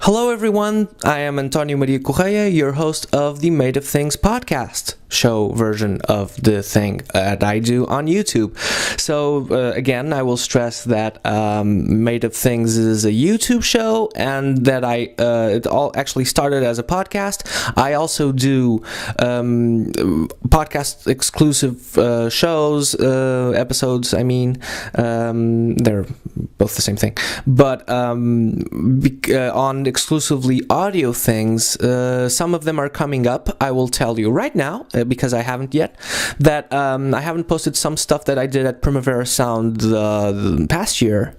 Hello everyone, I am Antonio Maria Correia, your host of the Made of Things podcast show version of the thing that I do on YouTube. So again, I will stress that Made of Things is a YouTube show and that it all actually started as a podcast. I also do podcast exclusive shows, episodes, I mean, they're both the same thing, but on exclusively audio things, some of them are coming up. I will tell you right now, because I haven't yet, that I haven't posted some stuff that I did at Primavera Sound the past year,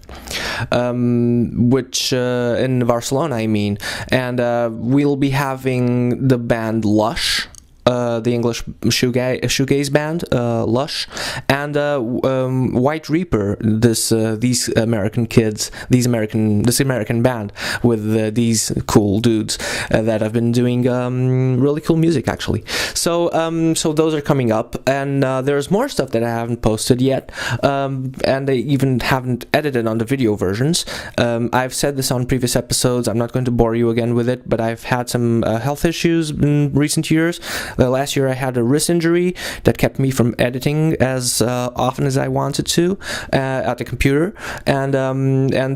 which in Barcelona, I mean, and we'll be having the band Lush, the English shoegaze band, Lush, and White Reaper. These American kids, this American band with these cool dudes that have been doing really cool music, actually. So those are coming up, and there's more stuff that I haven't posted yet, and I even haven't edited on the video versions. I've said this on previous episodes. I'm not going to bore you again with it, but I've had some health issues in recent years. Last year I had a wrist injury that kept me from editing as often as I wanted to at the computer, and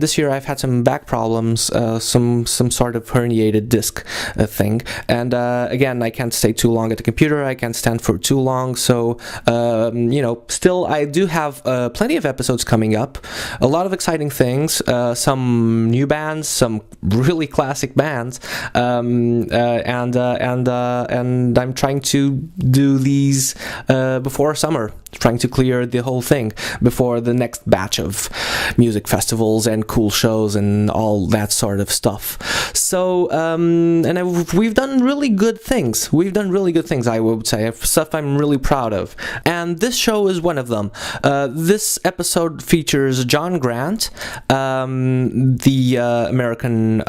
this year I've had some back problems, some sort of herniated disc thing, and again, I can't stay too long at the computer. I can't stand for too long, so still I do have plenty of episodes coming up, a lot of exciting things, some new bands, some really classic bands, and I'm trying to do these before summer, trying to clear the whole thing before the next batch of music festivals and cool shows and all that sort of stuff. So we've done really good things. I would say, stuff I'm really proud of, and this show is one of them. This episode features John Grant, the American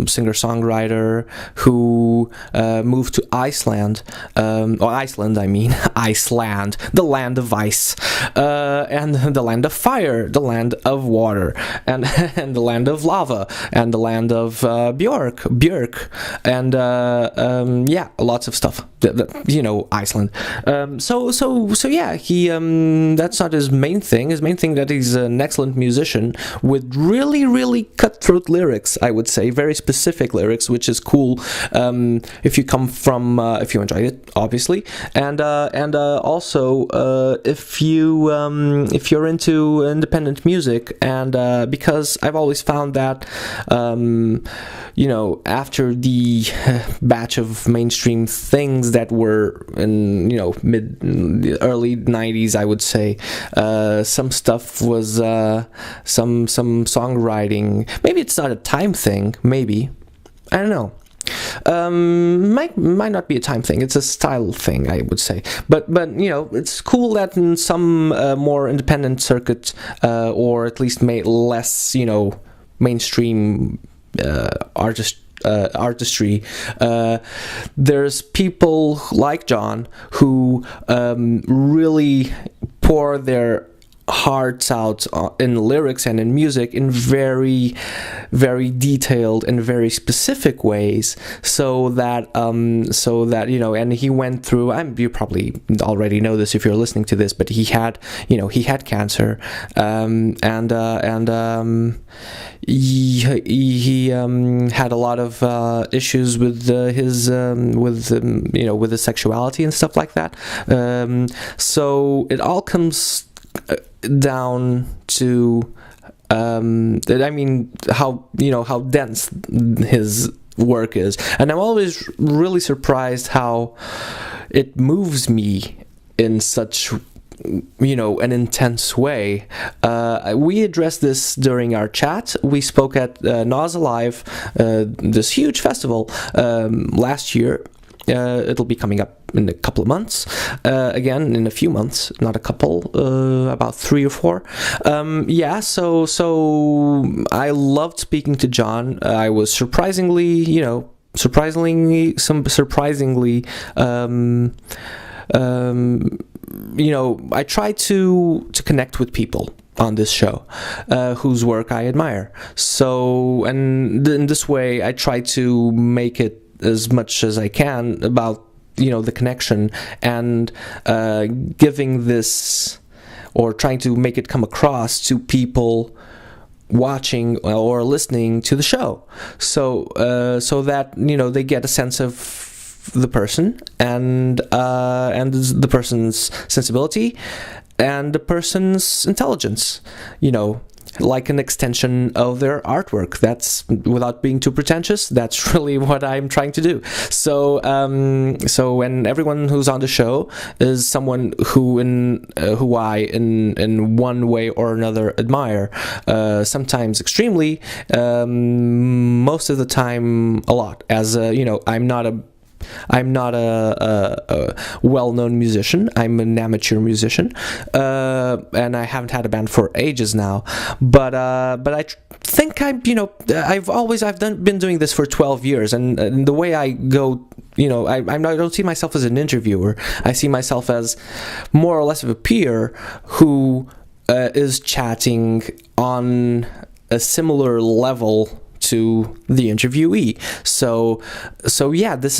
singer-songwriter who moved to Iceland, Iceland, the land of ice, and the land of fire, the land of water, and the land of lava, and the land of Björk, and lots of stuff. Iceland. So yeah, he that's not his main thing. His main thing that he's an excellent musician with really cutthroat lyrics. I would say very specific lyrics, which is cool. If you come from, if you enjoyed it, obviously, and also if you're into independent music, and because I've always found that after the batch of mainstream things that were in early 90s, I would say, some stuff was some songwriting. Maybe it's not a time thing. Maybe, I don't know. Might not be a time thing. It's a style thing, I would say. But it's cool that in some more independent circuit, or at least less mainstream artistry, there's people like John who really pour their hearts out in lyrics and in music in very detailed and very specific ways, so that and he went through, you probably already know this if you're listening to this, but he had cancer, he had a lot of issues with his sexuality and stuff like that, so it all comes down to how dense his work is, and I'm always really surprised how it moves me in such an intense way. We addressed this during our chat. We spoke at Nas Alive, this huge festival last year. It'll be coming up in a couple of months, again in a few months, not a couple, about 3 or 4. So I loved speaking to John. I was surprisingly I try to connect with people on this show whose work I admire. So, and in this way, I try to make it as much as I can about the connection and giving this, or trying to make it come across to people watching or listening to the show, so that they get a sense of the person and the person's sensibility and the person's intelligence, like an extension of their artwork. That's, without being too pretentious, that's really what I'm trying to do. So when everyone who's on the show is someone who I in one way or another admire, sometimes extremely, most of the time a lot. As I'm not a well-known musician. I'm an amateur musician, and I haven't had a band for ages now. But I think I've been doing this for 12 years, and the way I go, I don't see myself as an interviewer. I see myself as more or less of a peer who is chatting on a similar level to the interviewee. So yeah, this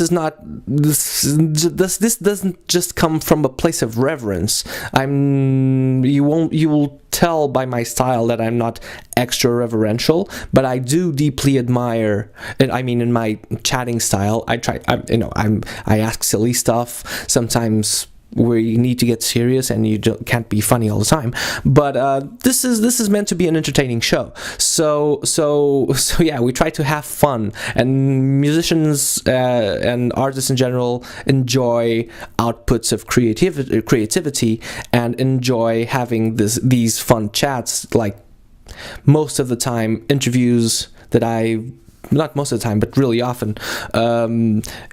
doesn't just come from a place of reverence. You will tell by my style that I'm not extra reverential, but I do deeply admire, and I mean, in my chatting style, I ask silly stuff. Sometimes we need to get serious, and you can't be funny all the time. But this is meant to be an entertaining show. So yeah, we try to have fun, and musicians and artists in general enjoy outputs of creativity, and enjoy having these fun chats. Like, most of the time, interviews that not most of the time, but really often,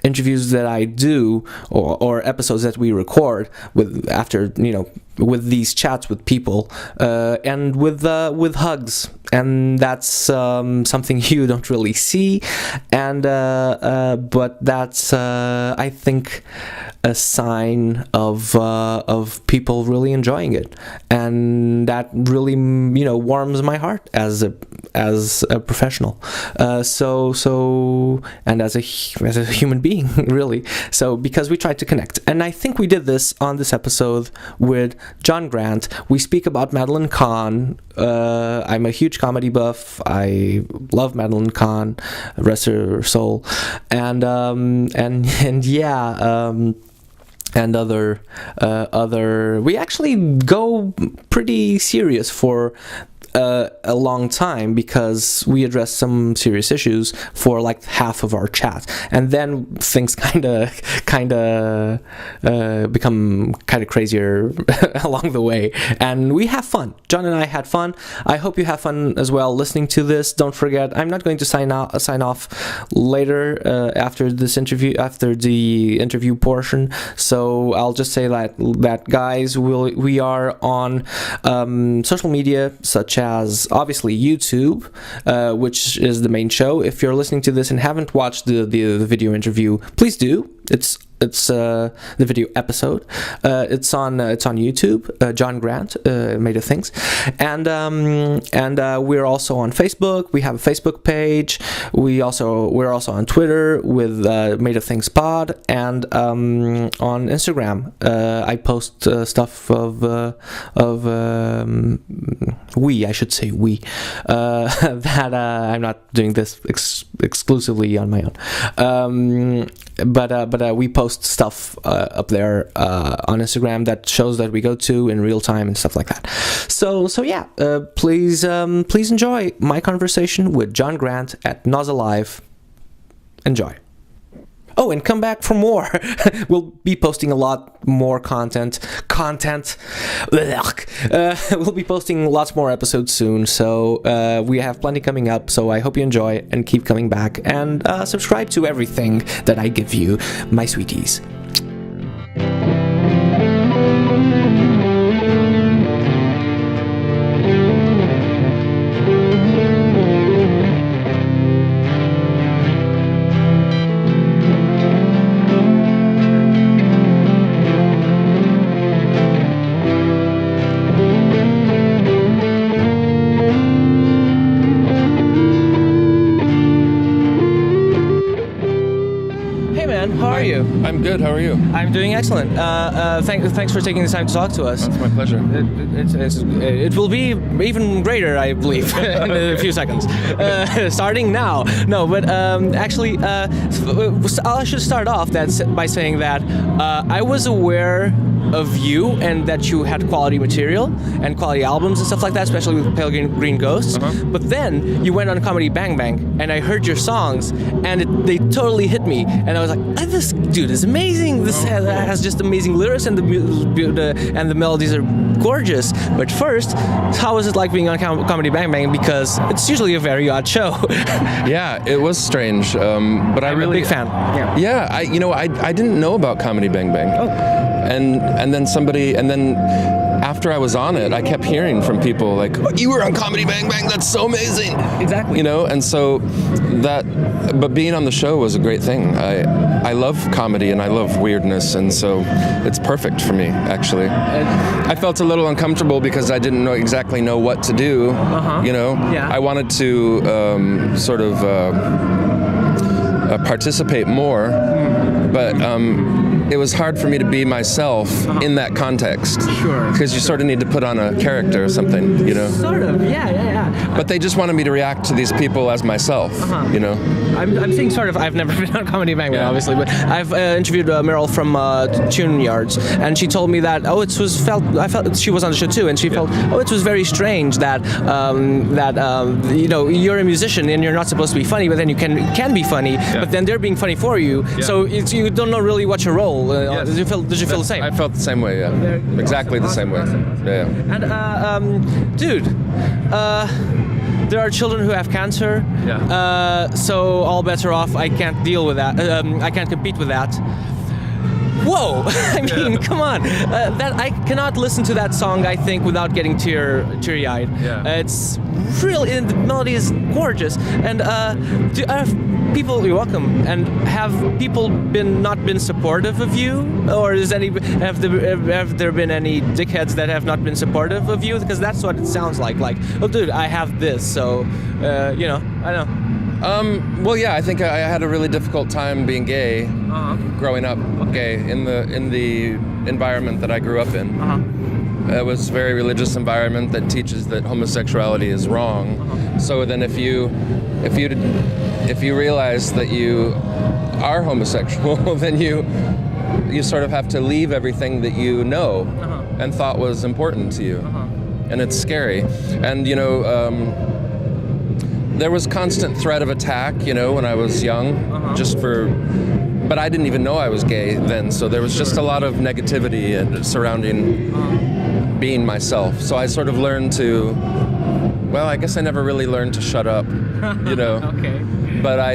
interviews that I do, or episodes that we record with these chats with people, and with hugs, and that's something you don't really see, and but that's I think a sign of people really enjoying it, and that really warms my heart as a professional, so and as a human being, really. So, because we tried to connect, and I think we did this on this episode with John Grant. We speak about Madeline Kahn. I'm a huge comedy buff. I love Madeline Kahn, rest her soul, and yeah. And other we actually go pretty serious for a long time, because we address some serious issues for like half of our chat, and then things kind of become kind of crazier along the way, and we have fun. John and I had fun. I hope you have fun as well listening to this. Don't forget, I'm not going to sign off later after this interview, after the interview portion, so I'll just say that guys, we are on social media such as obviously YouTube, which is the main show. If you're listening to this and haven't watched the video interview, please do. It's the video episode. It's on YouTube. John Grant, Made of Things, and we're also on Facebook. We have a Facebook page. We're also on Twitter with Made of Things Pod, and on Instagram I post stuff of that I'm not doing this exclusively on my own, but we post stuff up there on Instagram that shows that we go to in real time and stuff like that. So yeah, please enjoy my conversation with John Grant at Nos Alive. Enjoy. Oh, and come back for more. We'll be posting a lot more content. We'll be posting lots more episodes soon, so we have plenty coming up, so I hope you enjoy and keep coming back, and subscribe to everything that I give you, my sweeties. man. How are you? I'm good. How are you? I'm doing excellent. Thanks for taking the time to talk to us. That's my pleasure. It will be even greater, I believe, in a few seconds. Starting now. No, but actually, I should start off by saying that I was aware of you and that you had quality material and quality albums and stuff like that, especially with Pale Green Ghosts. But then you went on Comedy Bang Bang and I heard your songs and they totally hit me, and I was like, this dude is amazing. This has just amazing lyrics and the melodies are gorgeous. But first, how was it like being on Comedy Bang Bang? Because it's usually a very odd show. Yeah, it was strange, but I'm a big fan. Yeah, I didn't know about Comedy Bang Bang. And then after I was on it, I kept hearing from people like, oh, you were on Comedy Bang Bang, that's so amazing. Exactly. And so but being on the show was a great thing. I love comedy and I love weirdness, and so it's perfect for me, actually. I felt a little uncomfortable because I didn't exactly know what to do, Yeah. I wanted to sort of participate more, but it was hard for me to be myself in that context. Sure. Because you sort of need to put on a character or something, Sort of, yeah. But they just wanted me to react to these people as myself, I'm saying sort of. I've never been on Comedy Bang Bang, obviously, but I've interviewed Meryl from Tune Yards, and she told me that I felt she was on the show too, and she felt it was very strange that you're a musician and you're not supposed to be funny, but then you can be funny, but then they're being funny for you, so you don't know really what your role. Did you feel the same? I felt the same way. Yeah, exactly the same way. Yeah. And dude, there are children who have cancer. Yeah. So all bets are off. I can't deal with that. I can't compete with that. Whoa! I mean, come on. That I cannot listen to that song, I think, without getting teary-eyed. Yeah. It's really, and the melody is gorgeous. And people, you're welcome. And have people not been supportive of you, or have there been any dickheads that have not been supportive of you? Because that's what it sounds like. Like, oh, dude, I have this, so I know. Well, yeah, I think I had a really difficult time being gay, growing up gay in the environment that I grew up in. It was a very religious environment that teaches that homosexuality is wrong. So then if you realize that you are homosexual, then you sort of have to leave everything that you know and thought was important to you, and it's scary. And there was constant threat of attack, when I was young, but I didn't even know I was gay then, so there was just a lot of negativity surrounding being myself. So I sort of learned I guess I never really learned to shut up, Okay. But I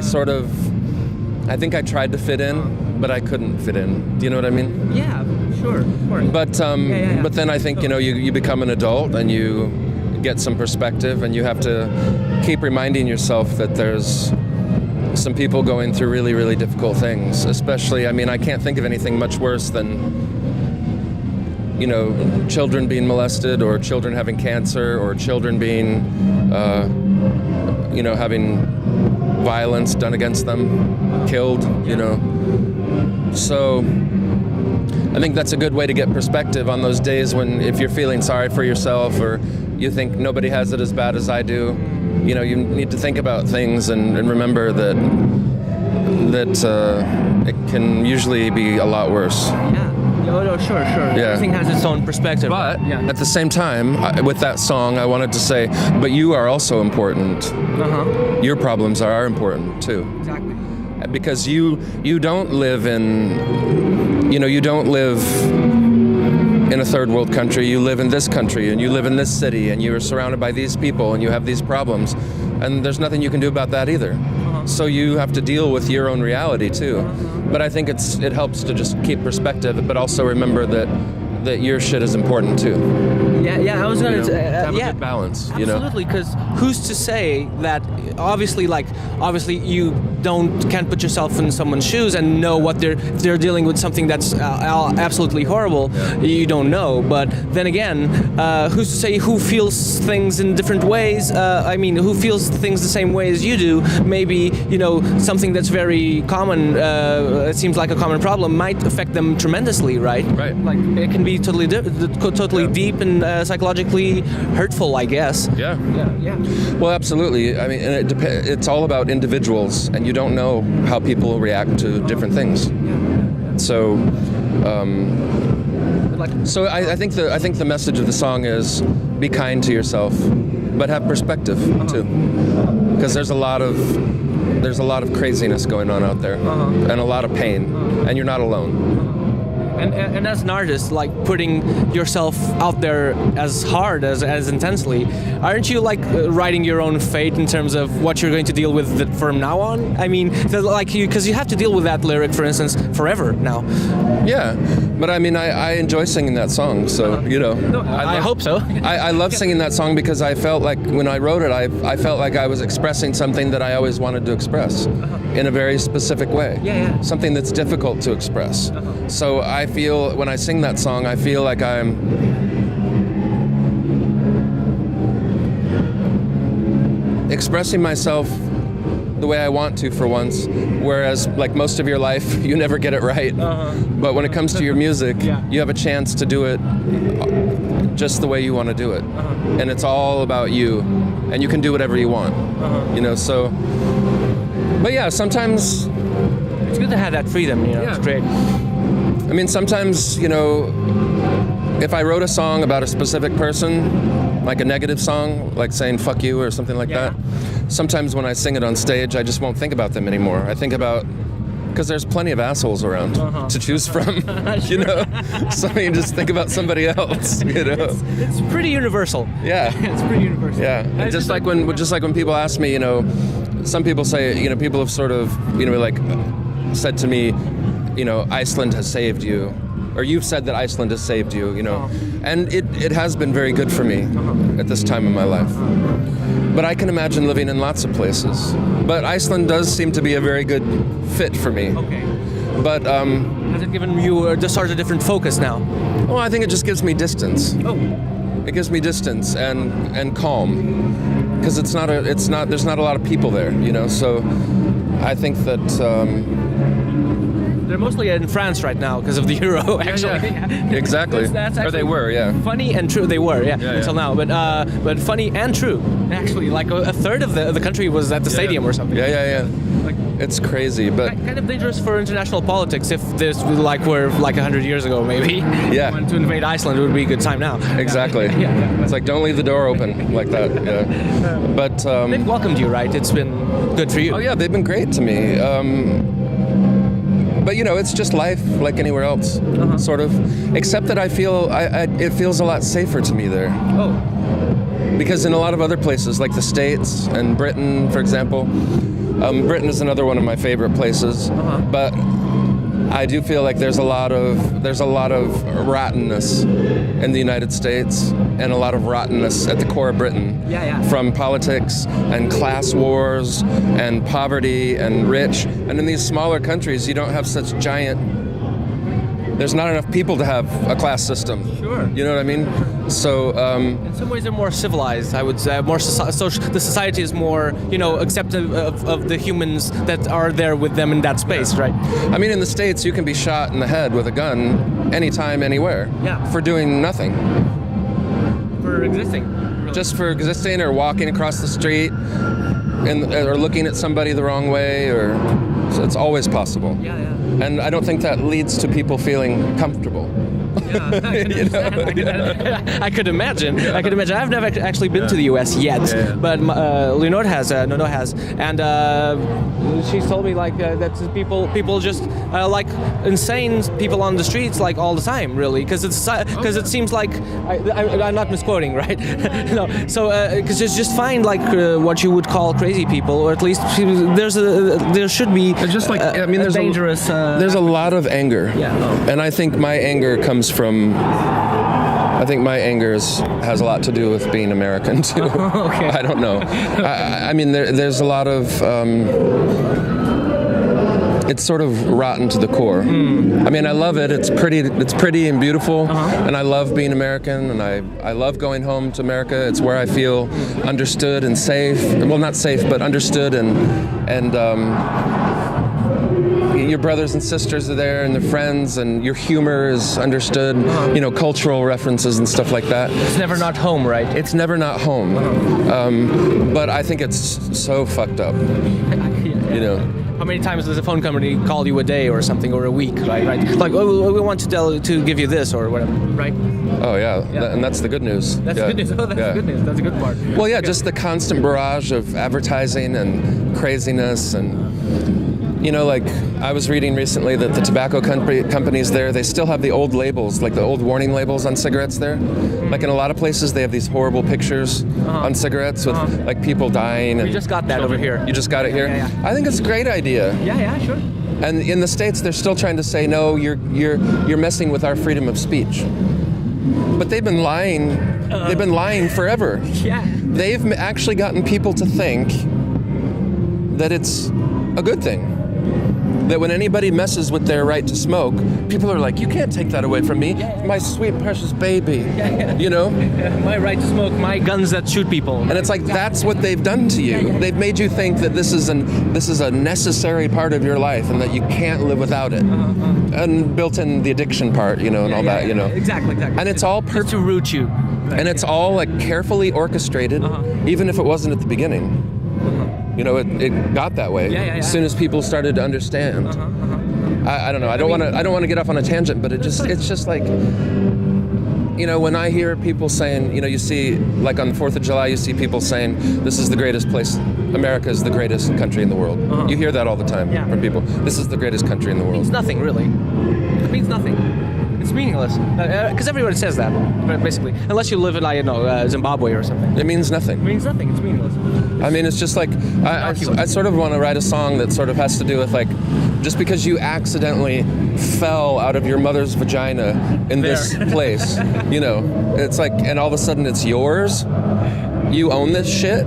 think I tried to fit in, but I couldn't fit in. Do you know what I mean? Yeah, sure, of course. But then I think, you become an adult and you get some perspective, and you have to keep reminding yourself that there's some people going through really, really difficult things. Especially, I can't think of anything much worse than, children being molested, or children having cancer, or children being, having violence done against them, killed, So I think that's a good way to get perspective on those days when, if you're feeling sorry for yourself, or you think nobody has it as bad as I do, you need to think about things and remember that it can usually be a lot worse. Yeah. No, sure. Yeah. Everything has its own perspective. But at the same time, with that song, I wanted to say, but you are also important. Your problems are important too. Exactly. Because you don't live in, you don't live in a third world country. You live in this country, and you live in this city, and you are surrounded by these people, and you have these problems, and there's nothing you can do about that either. So you have to deal with your own reality too. But I think it helps to just keep perspective, but also remember that your shit is important too. Yeah. I was gonna have a good balance, you know. Absolutely, because who's to say that? Obviously, you can't put yourself in someone's shoes and know what if they're dealing with something that's absolutely horrible. You don't know. But then again, who's to say who feels things in different ways? I mean, who feels things the same way as you do? Maybe something that's very common. It seems like a common problem might affect them tremendously, right? Right. Like it can be totally deep and psychologically hurtful, I guess. Yeah. Yeah. Well, absolutely. I mean, and it's all about individuals, and you don't know how people react to different things. So, I think the message of the song is be kind to yourself, but have perspective too, because there's a lot of craziness going on out there, and a lot of pain, and you're not alone. And as an artist, like putting yourself out there as hard, as intensely, aren't you like writing your own fate in terms of what you're going to deal with from now on? I mean, because you have to deal with that lyric, for instance, forever now. Yeah, but I mean, I enjoy singing that song, so No, I hope so. I love singing that song because I felt like when I wrote it, I felt like I was expressing something that I always wanted to express in a very specific way. Yeah. Something that's difficult to express. So I feel when I sing that song, I feel like I'm expressing myself the way I want to for once, whereas like most of your life, you never get it right. But when it comes to your music, you have a chance to do it just the way you want to do it. And it's all about you, and you can do whatever you want. So, but yeah, sometimes it's good to have that freedom, It's great. I mean, sometimes, if I wrote a song about a specific person, like a negative song, like saying fuck you or something like that, sometimes when I sing it on stage, I just won't think about them anymore. I think about, because there's plenty of assholes around to choose from, So I mean, just think about somebody else, It's pretty universal. Yeah. It's pretty universal. Yeah. And just like when people ask me, some people say, people have sort of, like said to me, Iceland has saved you, or you've said that Iceland has saved you, and it has been very good for me at this time in my life. But I can imagine living in lots of places. But Iceland does seem to be a very good fit for me. Okay. But has it given you a different focus now? Well, I think it just gives me distance. Oh. It gives me distance and calm, because there's not a lot of people there, So I think that. They're mostly in France right now because of the euro, actually. Yeah. Exactly. Or they were, Funny and true. They were, until now. But funny and true. Actually, like a third of the country was at the stadium or something. Yeah. Like, it's crazy, but kind of dangerous for international politics if this were like 100 years ago, maybe. Yeah. When to invade Iceland, it would be a good time now. Exactly. Yeah. It's like, don't leave the door open like that. Yeah. But they've welcomed you, right? It's been good for you. Oh yeah, they've been great to me. But it's just life like anywhere else, sort of. Except that I feel it feels a lot safer to me there. Oh. Because in a lot of other places, like the States and Britain, for example, Britain is another one of my favorite places. But I do feel like there's a lot of rottenness in the United States, and a lot of rottenness at the core of Britain. From politics and class wars and poverty and rich. And in these smaller countries, you don't have such there's not enough people to have a class system. Sure. You know what I mean? So in some ways they're more civilized, I would say. The society is more, accepting of the humans that are there with them in that space, right? I mean, in the States, you can be shot in the head with a gun anytime, anywhere. For doing nothing. For existing. Really. Just for existing, or walking across the street, or looking at somebody the wrong way, so it's always possible. Yeah. And I don't think that leads to people feeling comfortable. I could imagine. I've never actually been to the U.S. yet, but Leonor has, Nono has, and she's told me that people just like insane people on the streets like all the time, really, because it seems like I'm not misquoting, right? No, so because it's just find what you would call crazy people, or at least there should be. It's just there's dangerous. There's a lot of anger, and I think my anger comes from I think my anger has a lot to do with being American too. Okay. I don't know. I mean, there's a lot of. It's sort of rotten to the core. I mean, I love it. It's pretty and beautiful, and I love being American, and I love going home to America. It's where I feel understood and safe. Well, not safe, but understood, and your brothers and sisters are there, and their friends, and your humor is understood. You know, cultural references and stuff like that. It's never not home, right? It's never not home. But I think it's so fucked up. You know. How many times does a phone company call you a day or something, or a week, right? Like, oh, we want to give you this or whatever, right? Oh yeah, and that's the good news. That's good news. Oh, that's the good news. That's a good part. Well, yeah, just the constant barrage of advertising and craziness, and you know, like I was reading recently that the tobacco companies there, they still have the old labels, like the old warning labels on cigarettes there. Like in a lot of places, they have these horrible pictures on cigarettes with like people dying. And we just got that over here. You just got it here? Yeah. I think it's a great idea. Yeah, sure. And in the States, they're still trying to say, no, you're messing with our freedom of speech. But they've been lying. They've been lying forever. Yeah. They've actually gotten people to think that it's a good thing. That when anybody messes with their right to smoke, people are like, you can't take that away from me, my sweet precious baby. You know? My right to smoke, my guns that shoot people. And it's like, that's what they've done to you. They've made you think that this is a necessary part of your life and that you can't live without it. And built in the addiction part, you know, and all that, you know. Exactly. And it's all just to root you. And it's all like carefully orchestrated, even if it wasn't at the beginning. You know, it got that way as soon as people started to understand. I don't know. I don't want to get off on a tangent, but it's just like, you know, when I hear people saying, you know, you see like on the 4th of July, you see people saying this is the greatest place. America is the greatest country in the world. You hear that all the time from people. This is the greatest country in the world. It means nothing, really. It means nothing. It's meaningless. Because everybody says that, basically. Unless you live in, I don't know, Zimbabwe or something. It means nothing. It means nothing. It's meaningless. I mean, it's just like, I sort of want to write a song that sort of has to do with like, just because you accidentally fell out of your mother's vagina in this place, you know, it's like, and all of a sudden it's yours. You own this shit.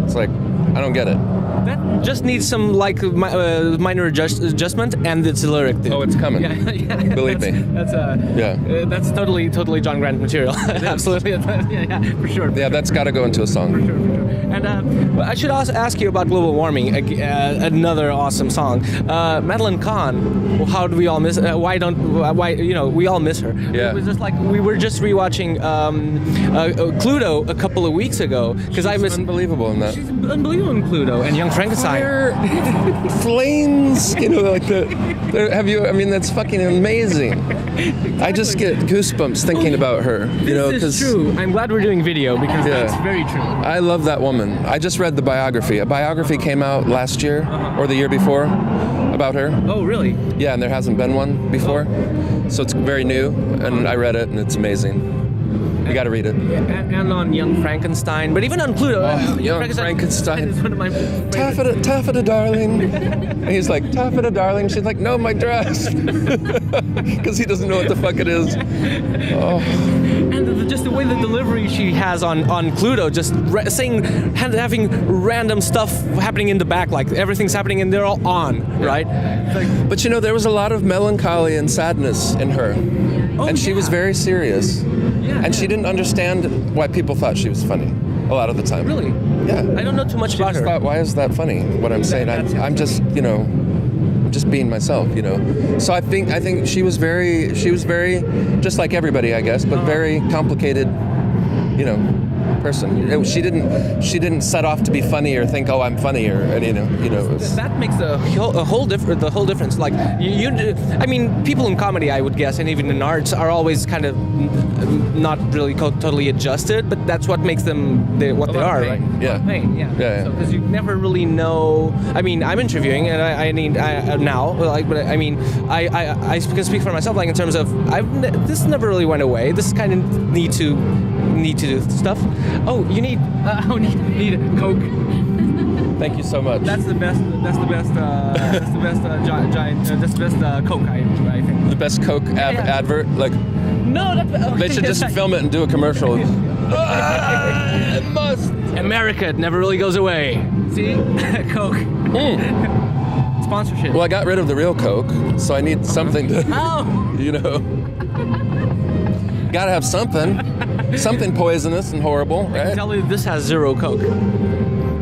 It's like, I don't get it. That just needs some like minor adjustment, and it's a lyric. Dude. Oh, it's coming. Yeah. Believe me. That's totally John Grant material. Absolutely. Yeah, for sure. Yeah, that's got to go into a song. For sure. And I should also ask you about global warming. Another awesome song. Madeline Kahn. How do we all miss? Why you know, we all miss her. Yeah. It was just like we were just rewatching Cluedo a couple of weeks ago because I was unbelievable in that. She's unbelievable in Cluedo and Young Frankenstein. Flames, you know, like have you? I mean, that's fucking amazing. Exactly. I just get goosebumps thinking about her. You know, this is true. I'm glad we're doing video because that's very true. I love that woman. I just read the biography. A biography came out last year or the year before about her. Oh, really? Yeah, and there hasn't been one before, so it's very new. And I read it, and it's amazing. You got to read it. And on Young Frankenstein, but even on Pluto. Young Frankenstein. Is one of my favorites. Taffeta, darling. And he's like, Taffeta, darling. She's like, no, my dress. Because he doesn't know what the fuck it is. Oh. And just the way the delivery she has on Cluedo, just saying, having random stuff happening in the back, like everything's happening and they're all on, right? Like, but you know, there was a lot of melancholy and sadness in her. And she was very serious. And she didn't understand why people thought she was funny a lot of the time. Really? Yeah. I don't know too much about her. Thought, why is that funny? What I'm saying, I'm just, you know, just being myself, you know. So I think she was very, just like everybody, I guess, but very complicated, you know, person. She didn't set off to be funny or think, oh, I'm funny, or you know. That makes the whole difference. Like I mean, people in comedy, I would guess, and even in arts, are always kind of not really totally adjusted, but that's what makes them what they are, right? Yeah. Pain, yeah. Because you never really know. I mean, I'm interviewing, and I now, like, but I mean, I can speak for myself, like in terms of this never really went away. This kind of need to do stuff. Oh, you need need a Coke. Thank you so much. That's the best. That's the best Coke I think. The best Coke advert, like. No, that's... They should just film it and do a commercial. It must. America, it never really goes away. See? Coke. Sponsorship. Well, I got rid of the real Coke, so I need something to, you know. Gotta have something. Something poisonous and horrible, I right? tell you, this has zero Coke.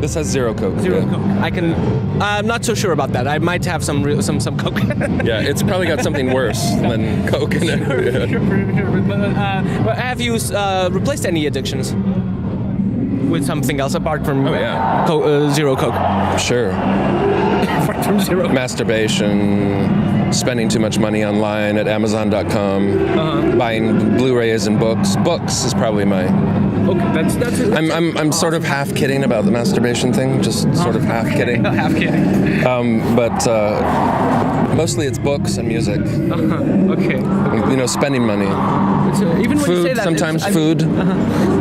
This has zero Coke. Zero yeah. Coke. I'm not so sure about that. I might have some Coke. Yeah, it's probably got something worse than Coke in it. Yeah. Sure. But have you replaced any addictions with something else apart from zero Coke? Sure. Apart from zero. Masturbation, spending too much money online at Amazon.com, buying Blu-rays and books. Books is probably my... Okay, that's it. I'm sort of half kidding about the masturbation thing, just sort of half kidding. Half kidding. But mostly it's books and music. Okay. You know, spending money. Even when Food, you say that, sometimes food,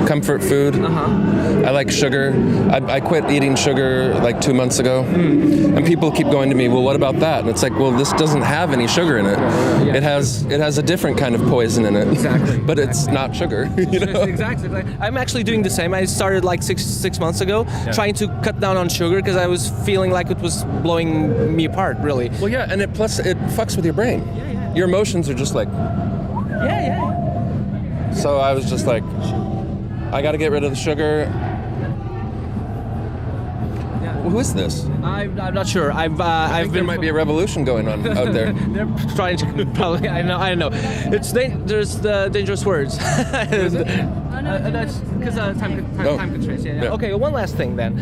comfort food. I like sugar. I quit eating sugar like 2 months ago. And people keep going to me, well, what about that? And it's like, well, this doesn't have any sugar in it. Yeah. It has a different kind of poison in it. Exactly. But it's not sugar. You know? Exactly. I'm actually doing the same. I started like six months ago, trying to cut down on sugar because I was feeling like it was blowing me apart, really. Well, yeah, and it fucks with your brain. Yeah. Your emotions are just like... Yeah. So I was just like, I got to get rid of the sugar. Who is this? I'm not sure. I think there might be a revolution going on out there. They're trying to probably. I don't know. There's the dangerous words. That's because time constraints. Yeah. Okay. One last thing then,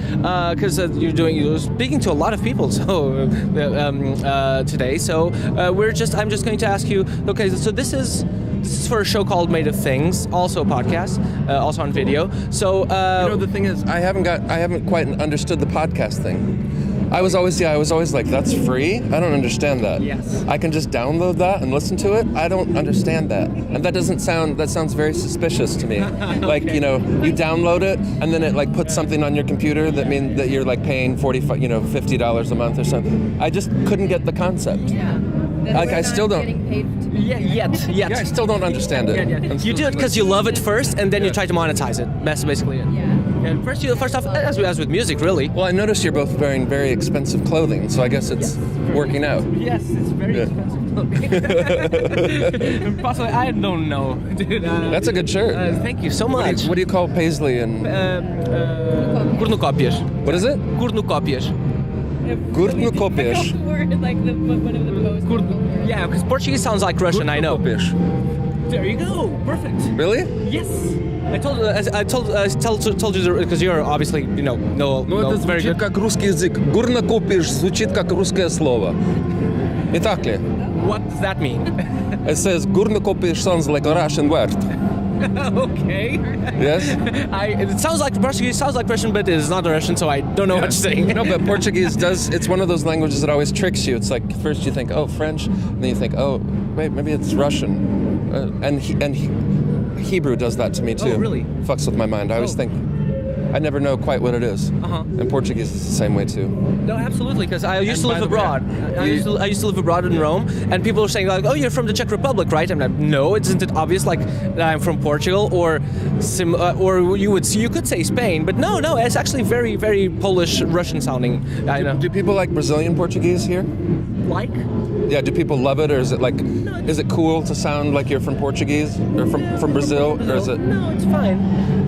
because you're speaking to a lot of people today. So I'm just going to ask you. Okay. So this is for a show called Made of Things, also a podcast, also on video. So the thing is, I haven't quite understood the podcast thing. I was always like, that's free? I don't understand that. Yes. I can just download that and listen to it? I don't understand that. And that sounds very suspicious to me. Like, you download it and then it like puts something on your computer that means that you're like paying $50 a month or something. I just couldn't get the concept. Yeah. Like I still don't. Yet. Yeah, I still don't understand it. Yeah. You do it because you love it first, and then you try to monetize it. That's basically it. Yeah. And first off, as with music, really. Well, I noticed you're both wearing very expensive clothing, so I guess it's working out. Yes, it's very expensive clothing. Possibly, I don't know, dude. That's a good shirt. Thank you so much. What do you call paisley and? Cornucopias. What is it? Cornucopias. Cornucopias. Word, like one of the most. Yeah, because Portuguese sounds like Russian. I know. There you go. Perfect. Really? Yes. I told you because you're obviously know это very звучит good. как русский язык. Горнокопиш звучит как русское слово. Не так ли? What does that mean? It says Горнокопиш sounds like a Russian word. Okay. Yes? It sounds like Portuguese, sounds like Russian, but it is not Russian, so I don't know what you're saying. No, but Portuguese it's one of those languages that always tricks you. It's like, first you think, oh, French, and then you think, oh, wait, maybe it's Russian. And Hebrew does that to me too. Oh, really? Fucks with my mind. I always think, I never know quite what it is. And Portuguese is the same way too. No, absolutely, because I used to by live the way, abroad. I used to live abroad in Rome, and people were saying like, "Oh, you're from the Czech Republic, right?" I'm like, "No, isn't it obvious like that I'm from Portugal or you could say Spain, but no, it's actually very, very Polish, Russian sounding." I know. Do people like Brazilian Portuguese here? Like? Yeah, do people love it, or is it like, is it cool to sound like you're from Portuguese or from Brazil, or is it? No, it's fine.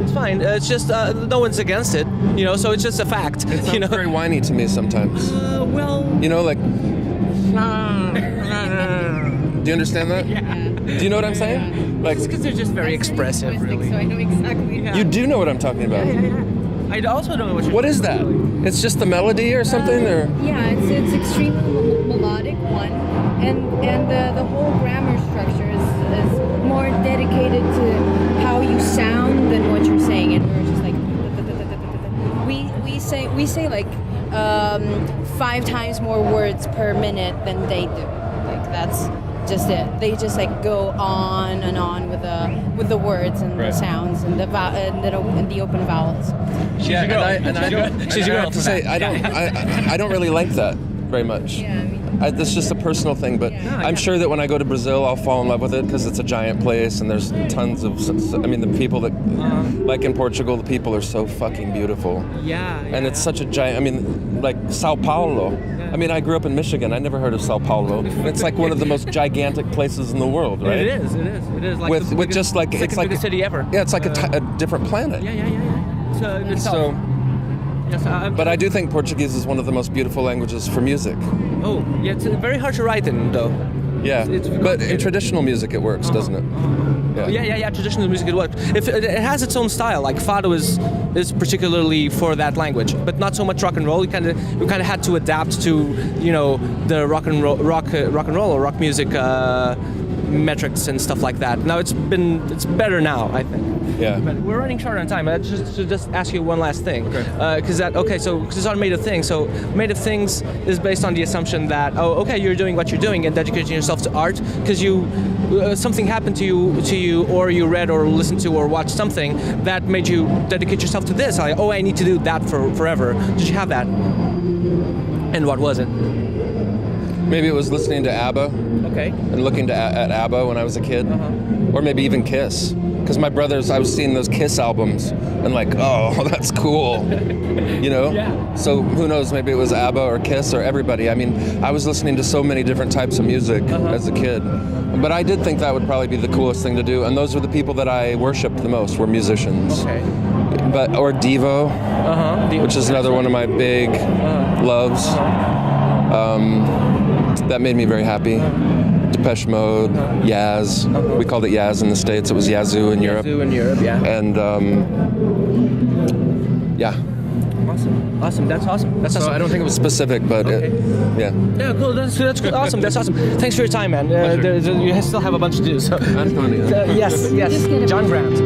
It's fine. It's just no one's against it, so it's just a fact. It sounds very whiny to me sometimes. Well. Like. Do you understand that? Yeah. Do you know what I'm saying? Like, because they're just very expressive, really. So I know exactly. You do know what I'm talking about. Yeah. I also don't know what you're. What is that? It's just the melody or something, or? Yeah, it's extremely melodic one, and the whole grammar structure is more dedicated to how you sound than what you're saying, and we're just like we say like 5 times more words per minute than they do. Like that's just it. They just like go on and on with the words and the sounds and the open vowels. I have to say I don't really like that. very much. Yeah, I mean, That's just a personal thing, but I'm sure that when I go to Brazil, I'll fall in love with it because it's a giant place and there's tons of. I mean, the people that, like in Portugal, the people are so fucking beautiful. Yeah. And it's such a giant. I mean, like Sao Paulo. I mean, I grew up in Michigan. I never heard of Sao Paulo. It's like one of the most gigantic places in the world, right? It is. It is. Like with the biggest, just like it's like biggest city ever. Yeah, it's like a different planet. Yeah. So. Yes, But I do think Portuguese is one of the most beautiful languages for music. Oh, yeah, it's very hard to write in, though. Yeah, but in traditional music it works, doesn't it? Yeah. Traditional music it works. If it has its own style, like fado is particularly for that language, but not so much rock and roll. We kind of had to adapt to the rock and roll or rock music metrics and stuff like that. Now it's better now, I think. Yeah. But we're running short on time. I just ask you one last thing, because so it's on Made of Things. So Made of Things is based on the assumption that you're doing what you're doing and dedicating yourself to art because something happened to you, or you read or listened to or watched something that made you dedicate yourself to this. Like, I need to do that for forever. Did you have that? And what was it? Maybe it was listening to ABBA. Okay. And looking at ABBA when I was a kid. Or maybe even Kiss. Because my brothers, I was seeing those Kiss albums and like, oh, that's cool. Yeah. So who knows, maybe it was ABBA or Kiss or everybody. I mean, I was listening to so many different types of music as a kid. But I did think that would probably be the coolest thing to do. And those were the people that I worshipped the most, were musicians. Okay. Or Devo, which is another one of my big loves. That made me very happy. Depeche Mode, Yaz. We called it Yaz in the States. It was Yazoo in Europe. Yazoo in Europe, yeah. And yeah. Awesome. That's awesome. So I don't think it was specific, but yeah. Yeah, cool. That's good. Awesome. That's awesome. Thanks for your time, man. You still have a bunch to do. So. That's funny. Yes. John Grant.